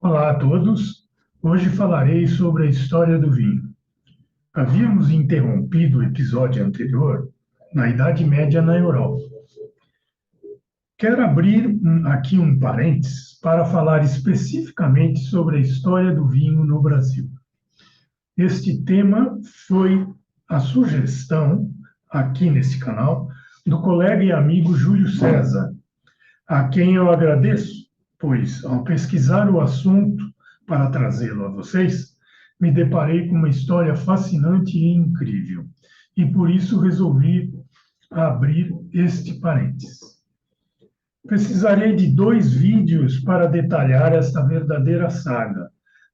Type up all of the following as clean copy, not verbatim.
Olá a todos. Hoje falarei sobre a história do vinho. Havíamos interrompido o episódio anterior na Idade Média na Europa. Quero abrir aqui um parênteses para falar especificamente sobre a história do vinho no Brasil. Este tema foi a sugestão, aqui nesse canal, do colega e amigo Júlio César, a quem eu agradeço, pois, ao pesquisar o assunto para trazê-lo a vocês, me deparei com uma história fascinante e incrível, e por isso resolvi abrir este parênteses. Precisarei de 2 vídeos para detalhar esta verdadeira saga,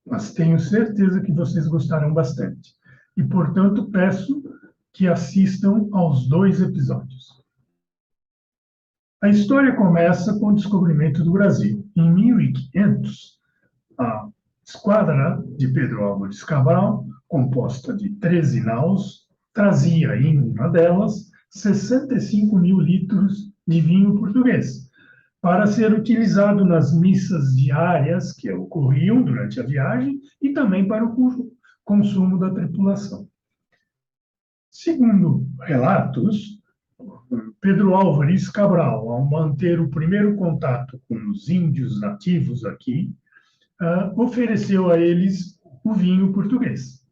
mas tenho certeza que vocês gostarão bastante, e, portanto, peço que assistam aos 2 episódios. A história começa com o descobrimento do Brasil. Em 1500, a esquadra de Pedro Álvares Cabral, composta de 13 naus, trazia em uma delas 65 mil litros de vinho português, para ser utilizado nas missas diárias que ocorriam durante a viagem e também para o consumo da tripulação. Segundo relatos, Pedro Álvares Cabral, ao manter o primeiro contato com os índios nativos aqui, ofereceu a eles o vinho português.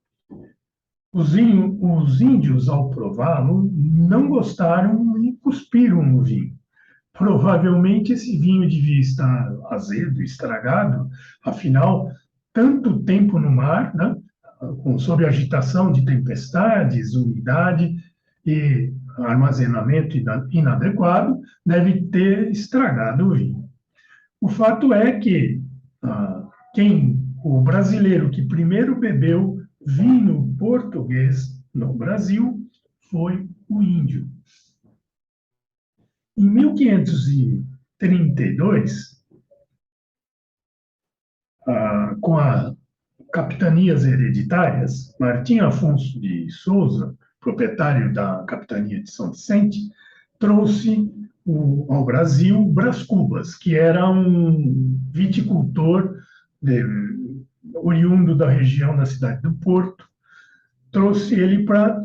Os índios, ao prová-lo, não gostaram e cuspiram no vinho. Provavelmente esse vinho devia estar azedo, estragado, afinal, tanto tempo no mar, né, sob agitação de tempestades, umidade e armazenamento inadequado, deve ter estragado o vinho. O fato é que o brasileiro que primeiro bebeu vinho português no Brasil foi o índio. Em 1532, com as capitanias hereditárias, Martim Afonso de Souza, proprietário da capitania de São Vicente, trouxe ao Brasil Brás Cubas, que era um viticultor oriundo da região da cidade do Porto, trouxe ele para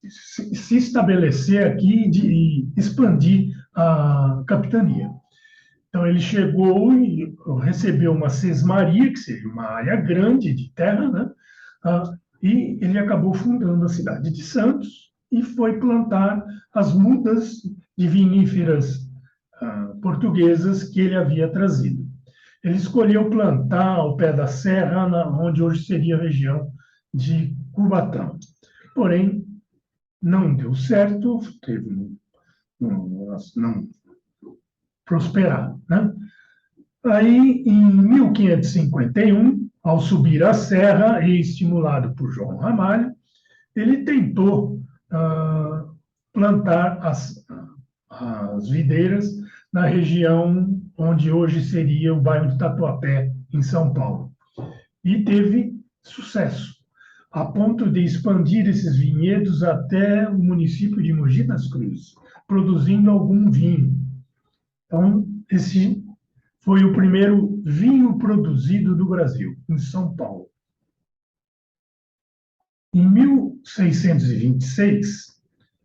se estabelecer aqui e expandir a capitania. Então, ele chegou e recebeu uma sesmaria, que seria uma área grande de terra, né? E ele acabou fundando a cidade de Santos e foi plantar as mudas de viníferas portuguesas que ele havia trazido. Ele escolheu plantar ao pé da serra, onde hoje seria a região de Cubatão. Porém, não deu certo, não prosperar, né? Aí, em 1551, ao subir a serra e estimulado por João Ramalho, ele tentou plantar as videiras na região onde hoje seria o bairro de Tatuapé, em São Paulo. E teve sucesso, a ponto de expandir esses vinhedos até o município de Mogi das Cruzes, produzindo algum vinho. Então, esse foi o primeiro vinho produzido do Brasil, em São Paulo. Em 1626,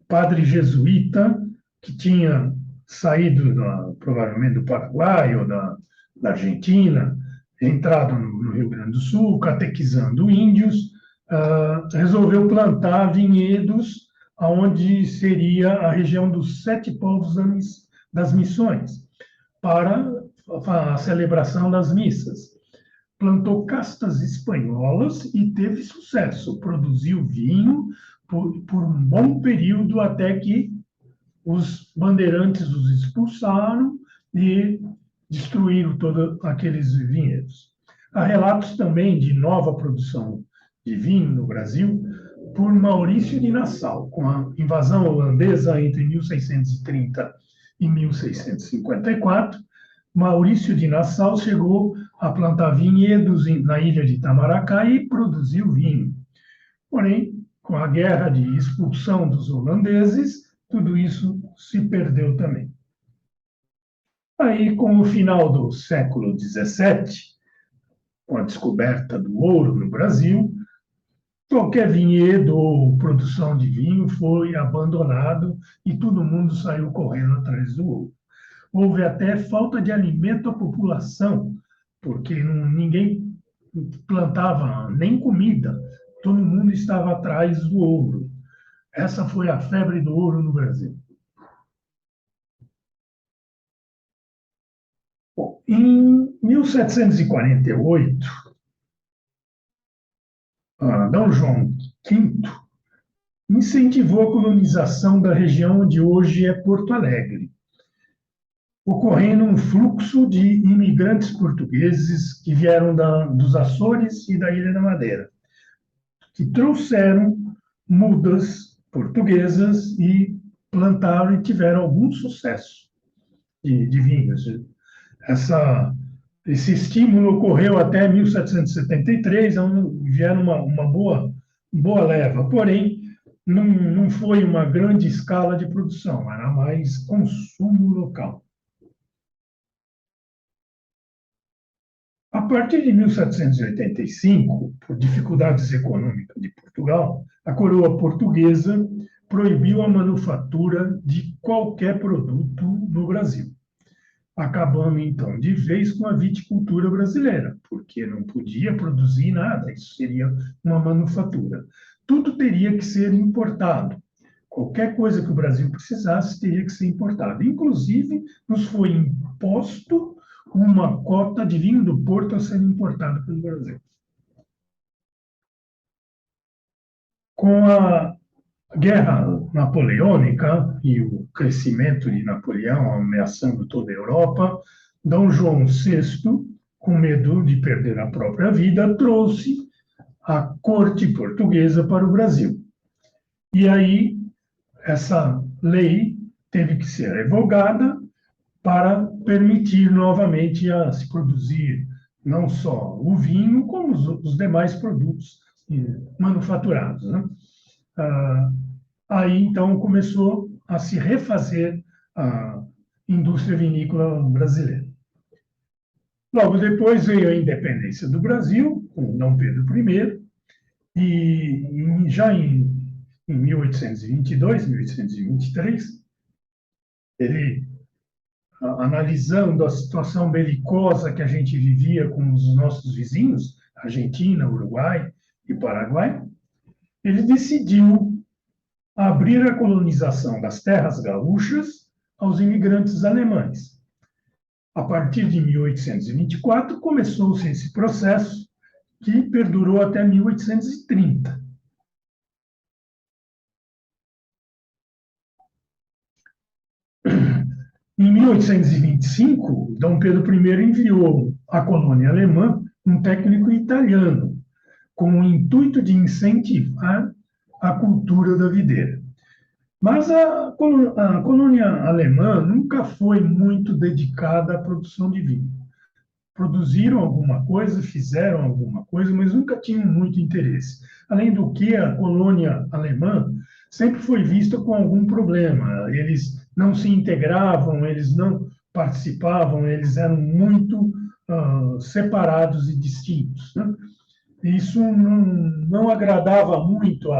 padre jesuíta, que tinha saído provavelmente do Paraguai ou da Argentina, entrado no Rio Grande do Sul, catequizando índios, resolveu plantar vinhedos onde seria a região dos 7 povos das missões, para a celebração das missas. Plantou castas espanholas e teve sucesso, produziu vinho por um bom período até que os bandeirantes os expulsaram e destruíram todos aqueles vinhedos. Há relatos também de nova produção de vinho no Brasil por Maurício de Nassau, com a invasão holandesa entre 1630 e 1654. Maurício de Nassau chegou a plantar vinhedos na ilha de Itamaracá e produziu vinho. Porém, com a guerra de expulsão dos holandeses, tudo isso se perdeu também. Aí, com o final do século XVII, com a descoberta do ouro no Brasil, qualquer vinhedo ou produção de vinho foi abandonado e todo mundo saiu correndo atrás do ouro. Houve até falta de alimento à população, porque ninguém plantava nem comida, todo mundo estava atrás do ouro. Essa foi a febre do ouro no Brasil. Bom, em 1748, D. João V incentivou a colonização da região onde hoje é Porto Alegre, ocorrendo um fluxo de imigrantes portugueses que vieram dos Açores e da Ilha da Madeira, que trouxeram mudas portuguesas e plantaram e tiveram algum sucesso de vinhos. Esse estímulo ocorreu até 1773, onde vieram uma boa leva, porém, não foi uma grande escala de produção, era mais consumo local. A partir de 1785, por dificuldades econômicas de Portugal, a coroa portuguesa proibiu a manufatura de qualquer produto no Brasil, acabando então de vez com a viticultura brasileira, porque não podia produzir nada, isso seria uma manufatura. Tudo teria que ser importado. Qualquer coisa que o Brasil precisasse teria que ser importada. Inclusive, nos foi imposto uma cota de vinho do Porto a ser importado pelo Brasil. Com a Guerra Napoleônica e o crescimento de Napoleão ameaçando toda a Europa, D. João VI, com medo de perder a própria vida, trouxe a corte portuguesa para o Brasil. E aí, essa lei teve que ser revogada para permitir novamente a se produzir não só o vinho, como os demais produtos manufaturados. Né? Aí, então, começou a se refazer a indústria vinícola brasileira. Logo depois veio a independência do Brasil, com Dom Pedro I, e já em 1822, 1823, ele, analisando a situação belicosa que a gente vivia com os nossos vizinhos, Argentina, Uruguai e Paraguai, ele decidiu abrir a colonização das terras gaúchas aos imigrantes alemães. A partir de 1824, começou-se esse processo que perdurou até 1830. Em 1825, Dom Pedro I enviou à colônia alemã um técnico italiano, com o intuito de incentivar a cultura da videira. Mas a colônia alemã nunca foi muito dedicada à produção de vinho. Produziram alguma coisa, fizeram alguma coisa, mas nunca tinham muito interesse. Além do que, a colônia alemã sempre foi vista com algum problema. Eles não se integravam, eles não participavam, eles eram muito separados e distintos. Né? Isso não agradava muito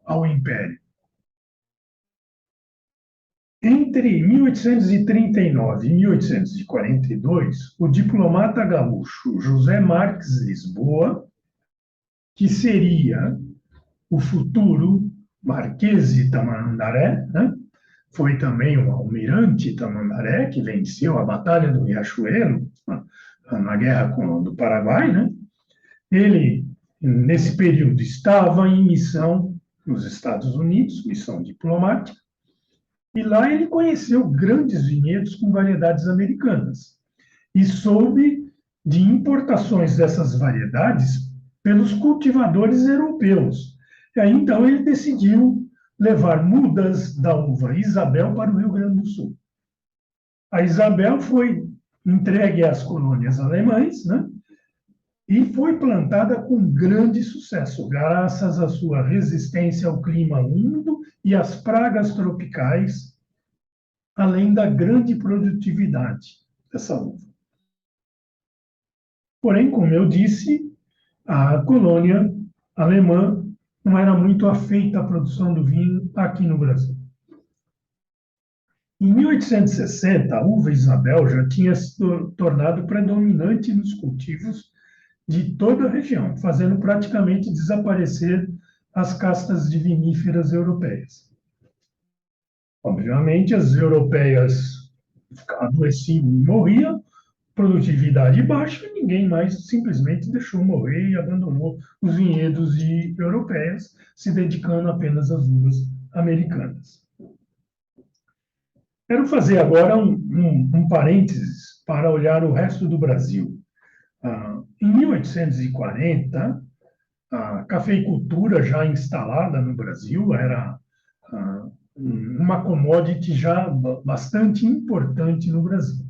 ao Império. Entre 1839 e 1842, o diplomata gaúcho José Marques Lisboa, que seria o futuro Marquês de Tamandaré, né? Foi também o almirante Tamandaré, que venceu a Batalha do Riachuelo, na Guerra do Paraguai, né? Ele, nesse período, estava em missão nos Estados Unidos, missão diplomática, e lá ele conheceu grandes vinhedos com variedades americanas e soube de importações dessas variedades pelos cultivadores europeus. E aí, então, ele decidiu levar mudas da uva Isabel para o Rio Grande do Sul. A Isabel foi entregue às colônias alemãs, né? E foi plantada com grande sucesso, graças à sua resistência ao clima úmido e às pragas tropicais, além da grande produtividade dessa uva. Porém, como eu disse, a colônia alemã não era muito afeita à produção do vinho aqui no Brasil. Em 1860, a uva Isabel já tinha se tornado predominante nos cultivos de toda a região, fazendo praticamente desaparecer as castas de viníferas europeias. Obviamente, as europeias adoeciam e morriam, produtividade baixa, ninguém mais simplesmente deixou morrer e abandonou os vinhedos europeus, se dedicando apenas às uvas americanas. Quero fazer agora um parênteses para olhar o resto do Brasil. Em 1840, a cafeicultura já instalada no Brasil era uma commodity já bastante importante no Brasil.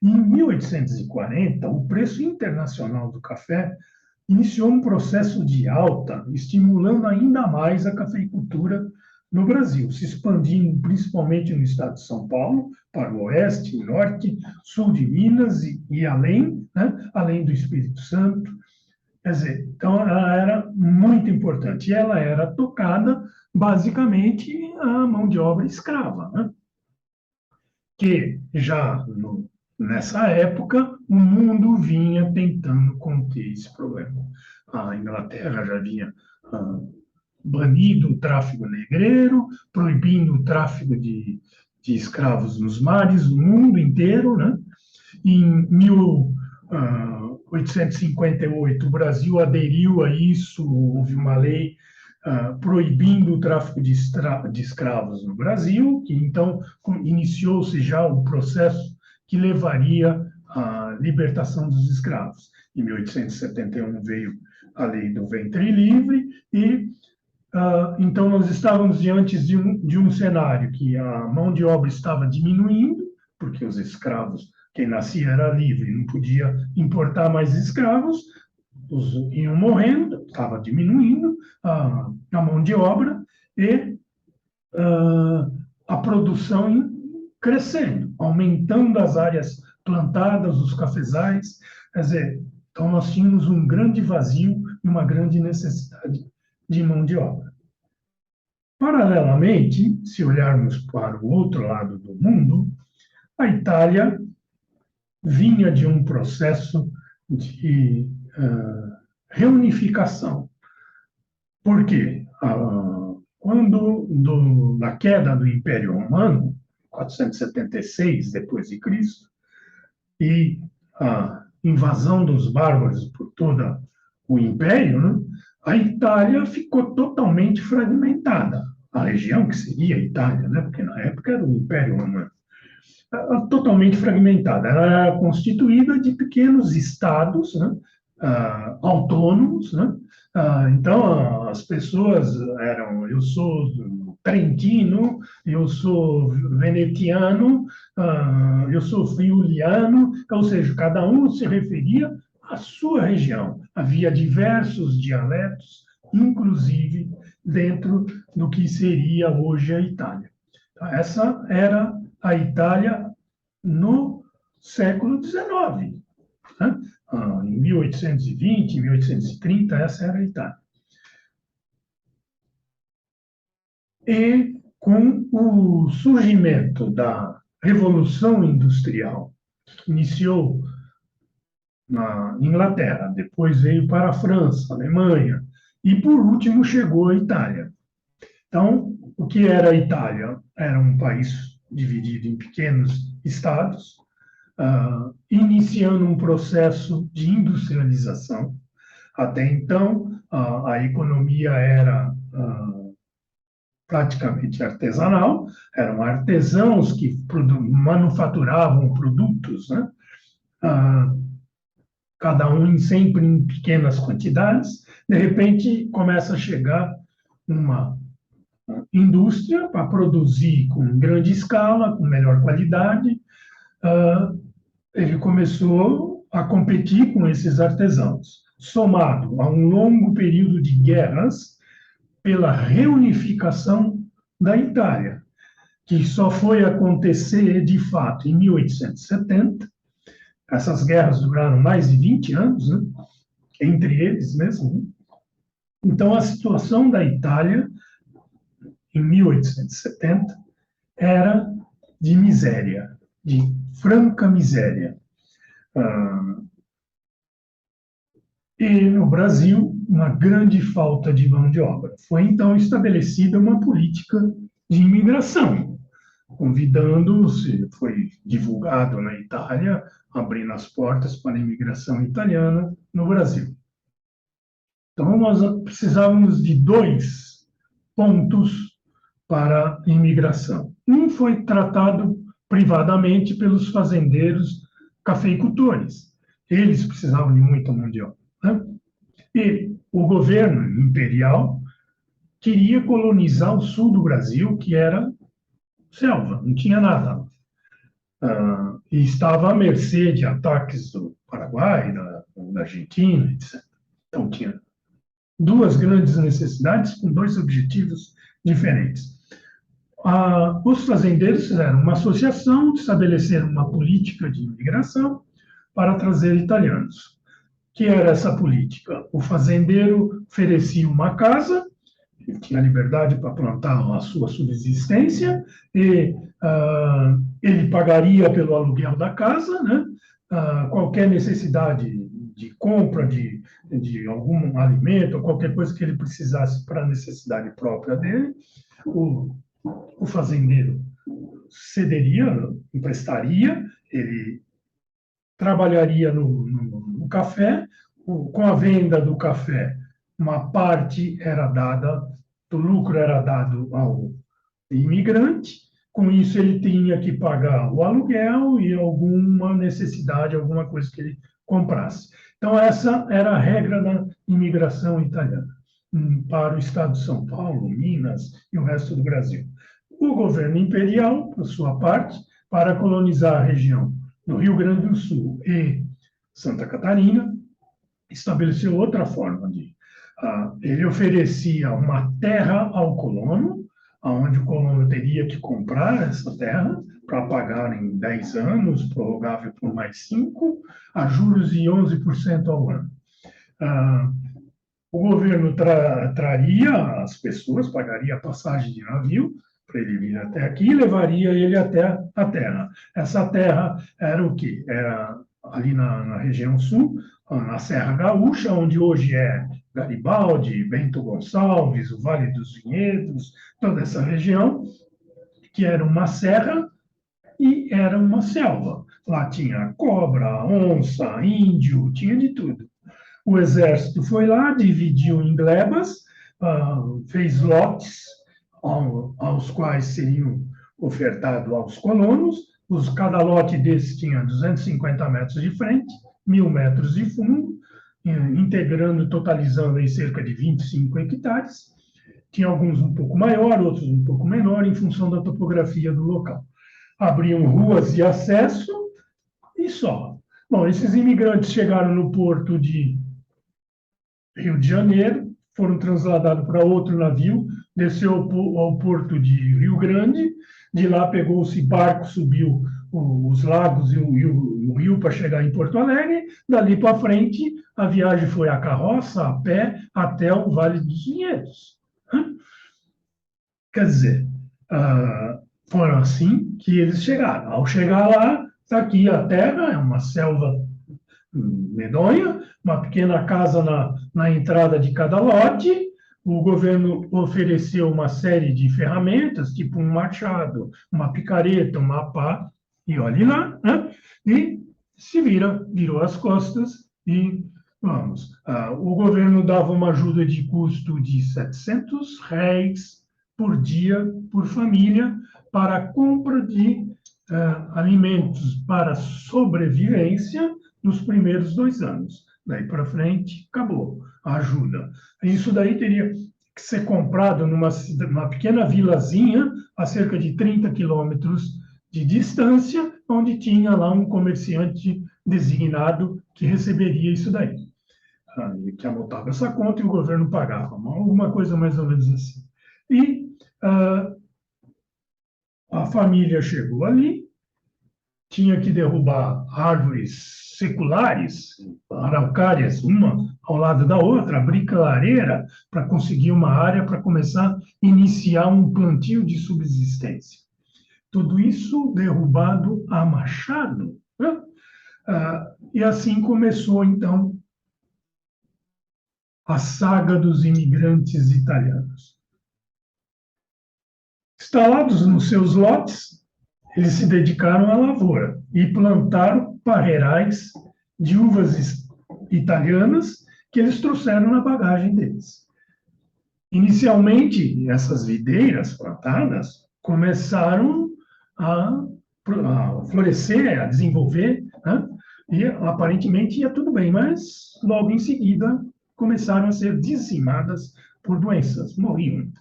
Em 1840, o preço internacional do café iniciou um processo de alta, estimulando ainda mais a cafeicultura no Brasil, se expandindo principalmente no estado de São Paulo, para o oeste, norte, sul de Minas e além, né, além do Espírito Santo. Quer dizer, então ela era muito importante. E ela era tocada, basicamente, a mão de obra escrava, né? Que já nessa época o mundo vinha tentando conter esse problema. A Inglaterra já vinha banido o tráfigo negreiro, proibindo o tráfigo de escravos nos mares, no mundo inteiro, né? Em 1858, o Brasil aderiu a isso, houve uma lei proibindo o tráfico de escravos no Brasil, que então iniciou-se já o processo que levaria à libertação dos escravos. Em 1871 veio a lei do ventre livre e então nós estávamos diante de um cenário que a mão de obra estava diminuindo, porque os escravos, quem nascia era livre, não podia importar mais escravos, os iam morrendo, estava diminuindo a mão de obra e a produção crescendo, aumentando as áreas plantadas, os cafezais. Quer dizer, então nós tínhamos um grande vazio e uma grande necessidade de mão de obra. Paralelamente, se olharmos para o outro lado do mundo, a Itália vinha de um processo de reunificação. Por quê? Da queda do Império Romano, 476 depois de Cristo, e a invasão dos bárbaros por todo o Império, né, a Itália ficou totalmente fragmentada. A região que seria a Itália, né, porque na época era o Império Romano, totalmente fragmentada. Ela era constituída de pequenos estados, né, autônomos, né? Então as pessoas eram: eu sou trentino, eu sou venetiano, eu sou friuliano, ou seja, cada um se referia à sua região. Havia diversos dialetos, inclusive dentro do que seria hoje a Itália. Então, essa era a Itália no século XIX. Né? Em 1820, 1830, essa era a Itália. E com o surgimento da Revolução Industrial, que iniciou na Inglaterra, depois veio para a França, Alemanha, e por último chegou à Itália. Então, o que era a Itália? Era um país dividido em pequenos estados, iniciando um processo de industrialização. Até então, a economia era praticamente artesanal, eram artesãos que manufaturavam produtos, né? Cada um sempre em pequenas quantidades. De repente, começa a chegar uma indústria para produzir com grande escala, com melhor qualidade. Ele começou a competir com esses artesãos, somado a um longo período de guerras pela reunificação da Itália, que só foi acontecer de fato em 1870, Essas guerras duraram mais de 20 anos, né? Entre eles mesmo. Né? Então, a situação da Itália, em 1870, era de miséria, de franca miséria. Ah, e no Brasil, uma grande falta de mão de obra. Foi então estabelecida uma política de imigração, convidando-se, foi divulgado na Itália, abrindo as portas para a imigração italiana no Brasil. Então, nós precisávamos de dois pontos para a imigração. Um foi tratado privadamente pelos fazendeiros cafeicultores. Eles precisavam de muita mão de obra. Né? E o governo imperial queria colonizar o sul do Brasil, que era selva, não tinha nada. E estava à mercê de ataques do Paraguai, da Argentina, etc. Então, tinha duas grandes necessidades com dois objetivos diferentes. Os fazendeiros fizeram uma associação, estabeleceram uma política de imigração para trazer italianos. Que era essa política? O fazendeiro oferecia uma casa, ele tinha liberdade para plantar a sua subsistência, e ele pagaria pelo aluguel da casa, né? Qualquer necessidade de compra de algum alimento, ou qualquer coisa que ele precisasse para a necessidade própria dele, o fazendeiro cederia, emprestaria, ele trabalharia no café, com a venda do café, uma parte era dada, do lucro era dado ao imigrante, com isso ele tinha que pagar o aluguel e alguma necessidade, alguma coisa que ele comprasse. Então, essa era a regra da imigração italiana para o estado de São Paulo, Minas e o resto do Brasil. O governo imperial, por sua parte, para colonizar a região do Rio Grande do Sul e Santa Catarina, estabeleceu outra forma de. Ele oferecia uma terra ao colono, onde o colono teria que comprar essa terra para pagar em 10 anos, prorrogável por mais 5, a juros de 11% ao ano. O governo traria as pessoas, pagaria a passagem de navio para ele vir até aqui e levaria ele até a terra. Essa terra era o quê? Era ali na região sul, na Serra Gaúcha, onde hoje é Garibaldi, Bento Gonçalves, o Vale dos Vinhedos, toda essa região, que era uma serra e era uma selva. Lá tinha cobra, onça, índio, tinha de tudo. O exército foi lá, dividiu em glebas, fez lotes aos quais seriam ofertados aos colonos. Cada lote desses tinha 250 metros de frente, 1.000 metros de fundo, integrando, totalizando aí cerca de 25 hectares. Tinha alguns um pouco maior, outros um pouco menor, em função da topografia do local. Abriam ruas de acesso e só. Bom, esses imigrantes chegaram no porto de Rio de Janeiro, foram transladados para outro navio, desceu ao porto de Rio Grande, de lá pegou-se barco, subiu os lagos e o rio para chegar em Porto Alegre, dali para frente a viagem foi a carroça, a pé, até o Vale dos Vinhedos. Quer dizer, foram assim que eles chegaram. Ao chegar lá, está aqui a terra, é uma selva medonha, uma pequena casa na entrada de cada lote. O governo ofereceu uma série de ferramentas, tipo um machado, uma picareta, uma pá, e olhe lá, né? E se virou as costas e vamos. O governo dava uma ajuda de custo de R$ 700 por dia, por família, para a compra de alimentos para sobrevivência nos primeiros 2 anos. Daí para frente, acabou a ajuda. Isso daí teria que ser comprado numa pequena vilazinha, a cerca de 30 quilômetros de distância, onde tinha lá um comerciante designado que receberia isso daí. Que anotava essa conta e o governo pagava. Alguma coisa mais ou menos assim. E a família chegou ali, tinha que derrubar árvores seculares, araucárias, uma ao lado da outra, abrir clareira para conseguir uma área para começar a iniciar um plantio de subsistência. Tudo isso derrubado a machado, né? E assim começou, então, a saga dos imigrantes italianos. Instalados nos seus lotes, eles se dedicaram à lavoura e plantaram parreirais de uvas italianas que eles trouxeram na bagagem deles. Inicialmente, essas videiras plantadas começaram a florescer, a desenvolver, né? E aparentemente ia tudo bem, mas logo em seguida começaram a ser dizimadas por doenças, morriam.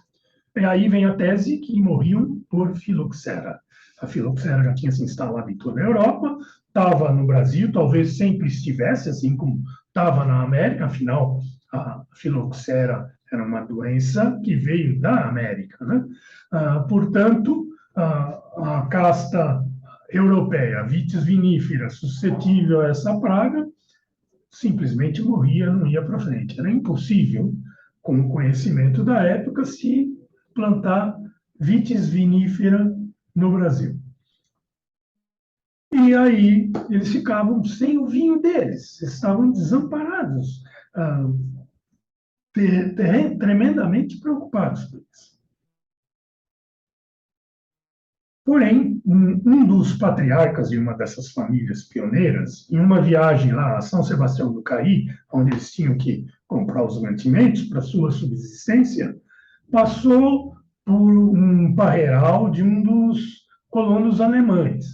E aí vem a tese que morriam por filoxera. A filoxera já tinha se instalado em toda a Europa, estava no Brasil, talvez sempre estivesse, assim como estava na América, afinal, a filoxera era uma doença que veio da América, né? Portanto, a casta europeia, Vitis vinifera, suscetível a essa praga, simplesmente morria, não ia para frente. Era impossível, com o conhecimento da época, se plantar Vitis vinifera no Brasil. E aí eles ficavam sem o vinho deles, estavam desamparados, tremendamente preocupados com isso. Porém, um dos patriarcas de uma dessas famílias pioneiras, em uma viagem lá a São Sebastião do Caí, onde eles tinham que comprar os mantimentos para sua subsistência, passou por um parreiral de um dos colonos alemães,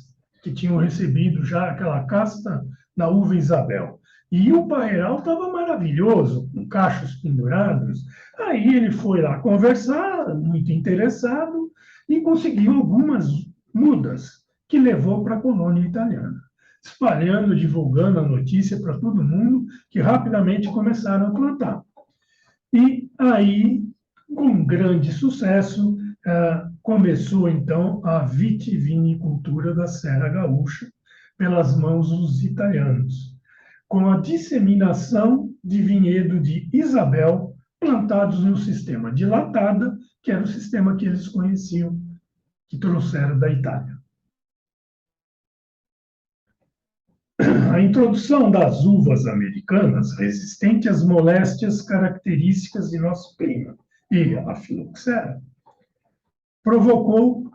que tinham recebido já aquela casta da uva Isabel. E o parreiral estava maravilhoso, com cachos pendurados. Aí ele foi lá conversar, muito interessado, e conseguiu algumas mudas que levou para a colônia italiana, espalhando, divulgando a notícia para todo mundo, que rapidamente começaram a plantar. E aí, com grande sucesso, começou então a vitivinicultura da Serra Gaúcha pelas mãos dos italianos, com a disseminação de vinhedo de Isabel plantados no sistema de latada, que era o sistema que eles conheciam, que trouxeram da Itália. A introdução das uvas americanas, resistente às moléstias características de nosso clima, e a filoxera, provocou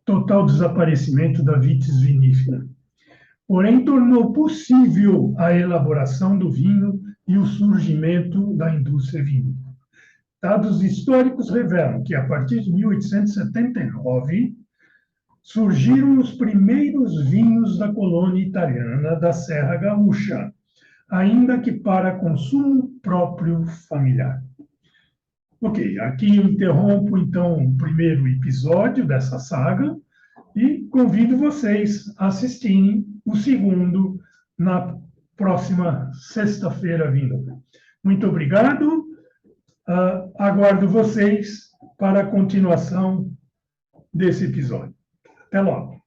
total desaparecimento da Vitis vinifera, porém tornou possível a elaboração do vinho e o surgimento da indústria vinícola. Dados históricos revelam que, a partir de 1879, surgiram os primeiros vinhos da colônia italiana da Serra Gaúcha, ainda que para consumo próprio familiar. Ok, aqui eu interrompo, então, o primeiro episódio dessa saga e convido vocês a assistirem o segundo na próxima sexta-feira vinda. Muito obrigado, aguardo vocês para a continuação desse episódio. Até logo.